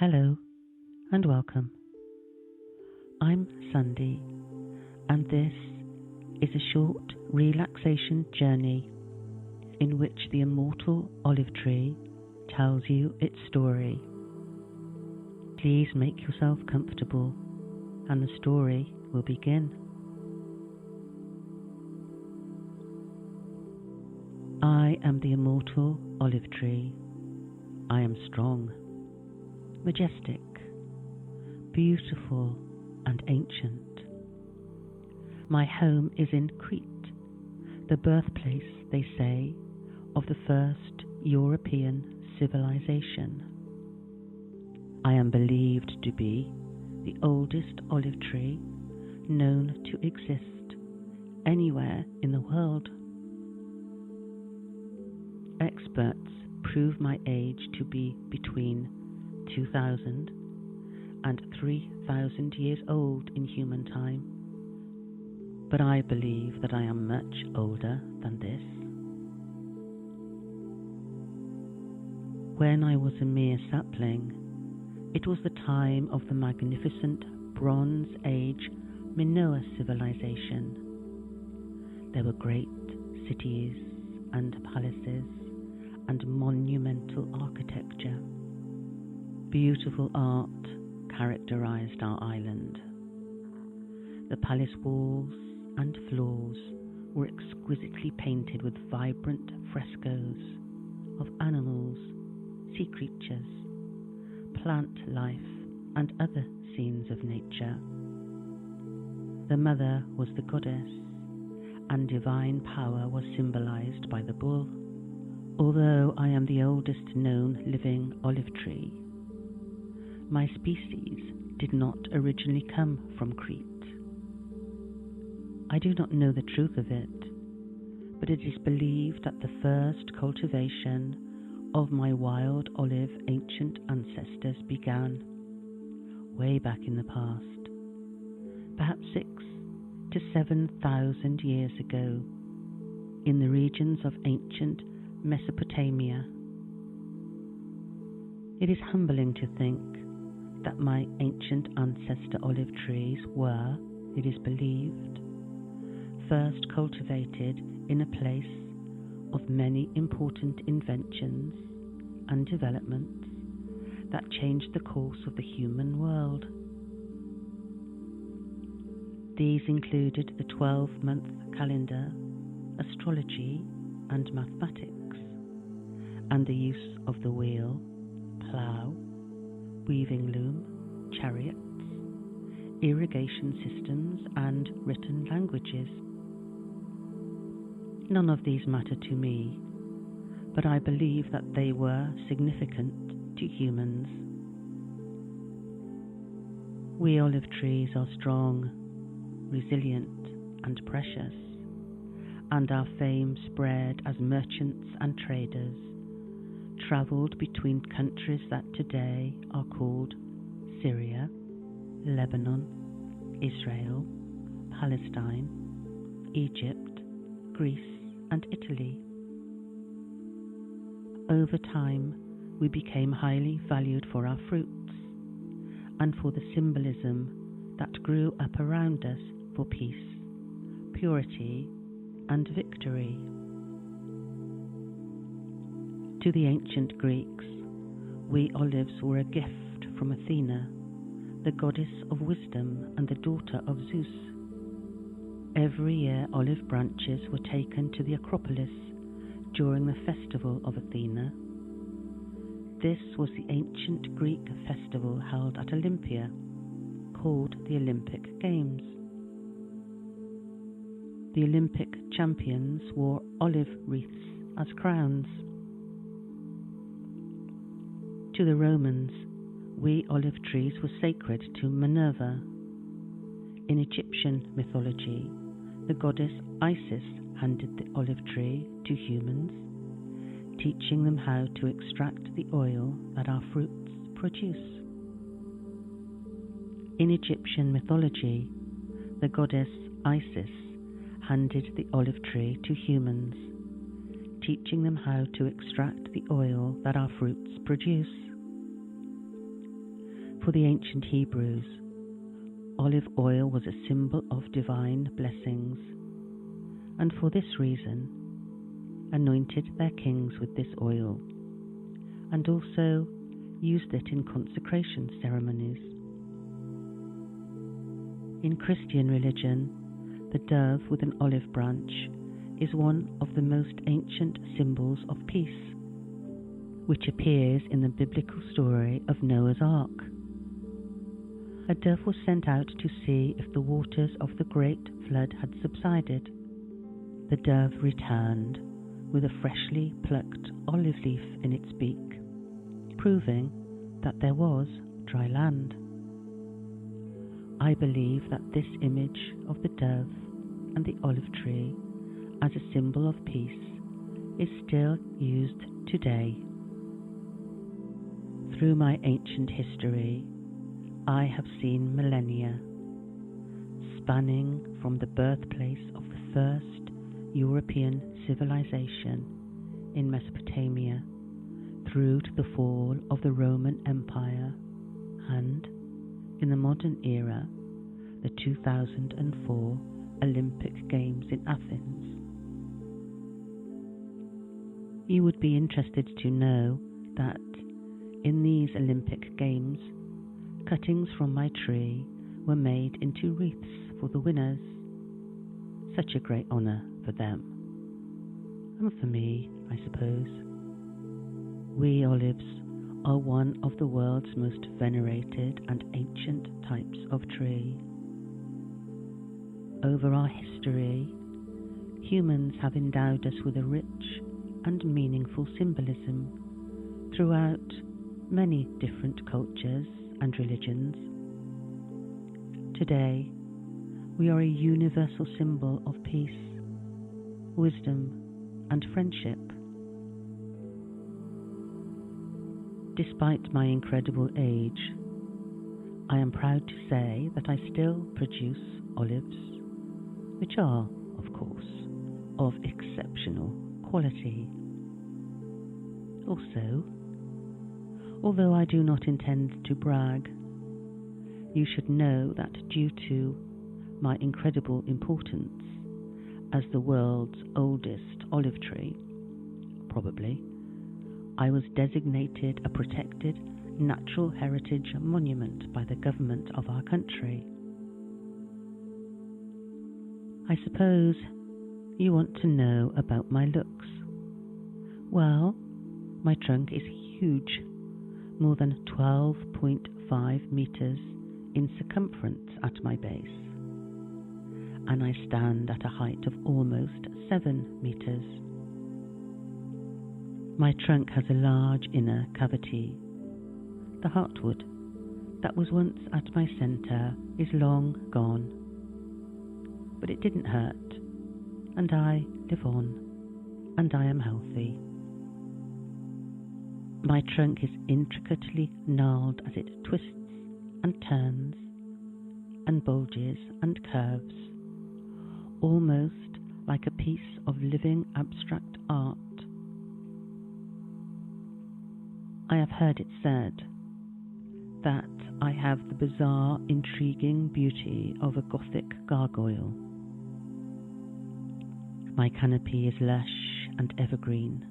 Hello and welcome. I'm Sandy, and this is a short relaxation journey in which the immortal olive tree tells you its story. Please make yourself comfortable and the story will begin. I am the immortal olive tree. I am strong, majestic, beautiful and ancient. My home is in Crete, the birthplace, they say, of the first European civilization. I am believed to be the oldest olive tree known to exist anywhere in the world. Experts prove my age to be between 2,000 and 3,000 years old in human time, but I believe that I am much older than this. When I was a mere sapling, it was the time of the magnificent Bronze Age Minoan civilization. There were great cities and palaces and monumental architecture. Beautiful art characterized our island. The palace walls and floors were exquisitely painted with vibrant frescoes of animals, sea creatures, plant life, and other scenes of nature. The mother was the goddess, and divine power was symbolized by the bull. Although I am the oldest known living olive tree, my species did not originally come from Crete. I do not know the truth of it, but it is believed that the first cultivation of my wild olive ancient ancestors began way back in the past, perhaps 6,000 to 7,000 years ago, in the regions of ancient Mesopotamia. It is humbling to think that my ancient ancestor olive trees were, it is believed, first cultivated in a place of many important inventions and developments that changed the course of the human world. These included the 12-month calendar, astrology and mathematics, and the use of the wheel, plough, weaving loom, chariots, irrigation systems and written languages. None of these matter to me, but I believe that they were significant to humans. We olive trees are strong, resilient and precious, and our fame spread as merchants and traders travelled between countries that today are called Syria, Lebanon, Israel, Palestine, Egypt, Greece and Italy. Over time, we became highly valued for our fruits and for the symbolism that grew up around us for peace, purity and victory. To the ancient Greeks, we olives were a gift from Athena, the goddess of wisdom and the daughter of Zeus. Every year olive branches were taken to the Acropolis during the festival of Athena. This was the ancient Greek festival held at Olympia, called the Olympic Games. The Olympic champions wore olive wreaths as crowns. To the Romans, we olive trees were sacred to Minerva. In Egyptian mythology, the goddess Isis handed the olive tree to humans, teaching them how to extract the oil that our fruits produce. In Egyptian mythology, the goddess Isis handed the olive tree to humans, teaching them how to extract the oil that our fruits produce. For the ancient Hebrews, olive oil was a symbol of divine blessings, and for this reason anointed their kings with this oil, and also used it in consecration ceremonies. In Christian religion, the dove with an olive branch is one of the most ancient symbols of peace, which appears in the biblical story of Noah's Ark. A dove was sent out to see if the waters of the great flood had subsided. The dove returned with a freshly plucked olive leaf in its beak, proving that there was dry land. I believe that this image of the dove and the olive tree as a symbol of peace is still used today. Through my ancient history, I have seen millennia, spanning from the birthplace of the first European civilization in Mesopotamia through to the fall of the Roman Empire and, in the modern era, the 2004 Olympic Games in Athens. You would be interested to know that in these Olympic Games, cuttings from my tree were made into wreaths for the winners. Such a great honour for them. And for me, I suppose. We olives are one of the world's most venerated and ancient types of tree. Over our history, humans have endowed us with a rich and meaningful symbolism throughout many different cultures and religions. Today, we are a universal symbol of peace, wisdom, and friendship. Despite my incredible age, I am proud to say that I still produce olives, which are, of course, of exceptional quality. Also, although I do not intend to brag, you should know that due to my incredible importance as the world's oldest olive tree, probably, I was designated a protected natural heritage monument by the government of our country. I suppose you want to know about my looks. Well, my trunk is huge, more than 12.5 meters in circumference at my base, and I stand at a height of almost 7 meters. My trunk has a large inner cavity. The heartwood that was once at my centre is long gone, but it didn't hurt, and I live on, and I am healthy. My trunk is intricately gnarled as it twists and turns and bulges and curves, almost like a piece of living abstract art. I have heard it said that I have the bizarre, intriguing beauty of a Gothic gargoyle. My canopy is lush and evergreen.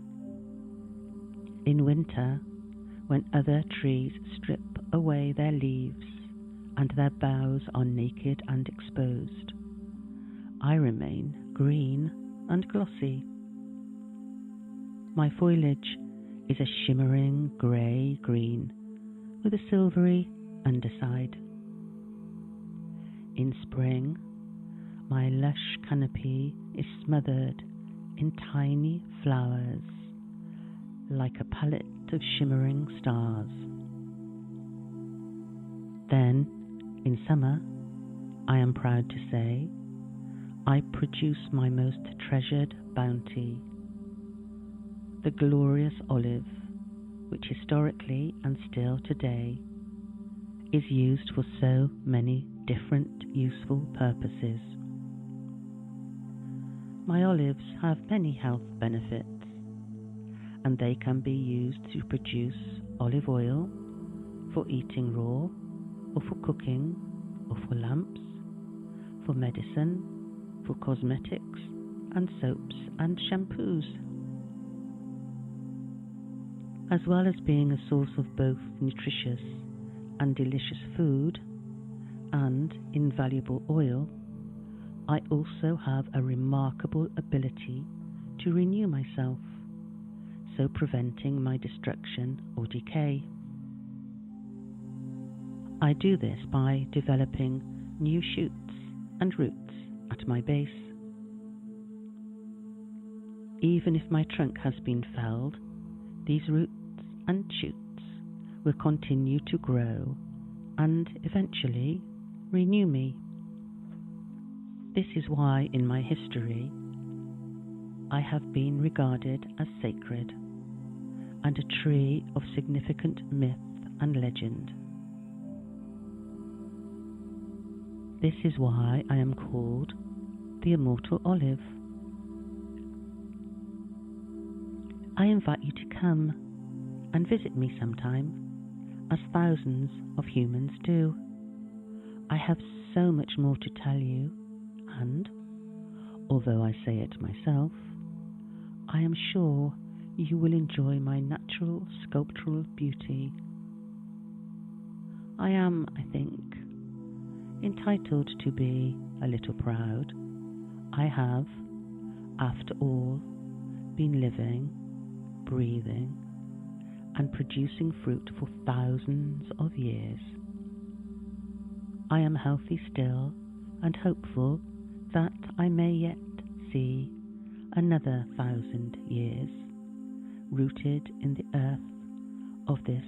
In winter, when other trees strip away their leaves and their boughs are naked and exposed, I remain green and glossy. My foliage is a shimmering grey-green with a silvery underside. In spring, my lush canopy is smothered in tiny flowers like a palette of shimmering stars. Then, in summer, I am proud to say, I produce my most treasured bounty, the glorious olive, which historically and still today is used for so many different useful purposes. My olives have many health benefits, and they can be used to produce olive oil for eating raw or for cooking, or for lamps, for medicine, for cosmetics, and soaps and shampoos. As well as being a source of both nutritious and delicious food and invaluable oil, I also have a remarkable ability to renew myself, so preventing my destruction or decay. I do this by developing new shoots and roots at my base. Even if my trunk has been felled, these roots and shoots will continue to grow and eventually renew me. This is why in my history I have been regarded as sacred and a tree of significant myth and legend. This is why I am called the Immortal Olive. I invite you to come and visit me sometime, as thousands of humans do. I have so much more to tell you, and, although I say it myself, I am sure you will enjoy my natural sculptural beauty. I am, I think, entitled to be a little proud. I have, after all, been living, breathing, and producing fruit for thousands of years. I am healthy still and hopeful that I may yet see another 1,000 years rooted in the earth of this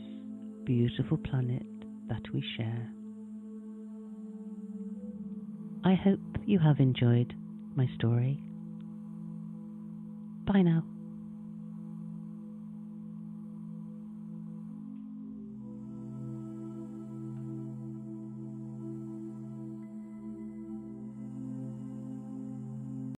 beautiful planet that we share. I hope you have enjoyed my story. Bye now.